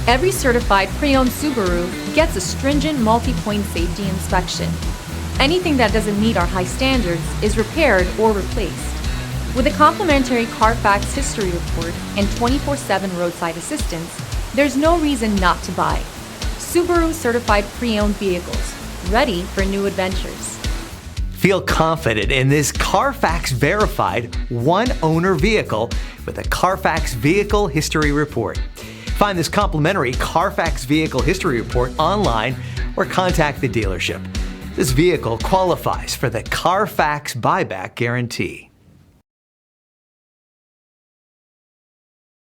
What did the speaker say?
Every certified pre-owned Subaru gets a stringent multi-point safety inspection. Anything that doesn't meet our high standards is repaired or replaced. With a complimentary Carfax history report and 24/7 roadside assistance, there's no reason not to buy. Subaru certified pre-owned vehicles, ready for new adventures. Feel confident in this Carfax verified one-owner vehicle with a Carfax Vehicle History Report. Find this complimentary Carfax Vehicle History Report online or contact the dealership. This vehicle qualifies for the Carfax Buyback Guarantee.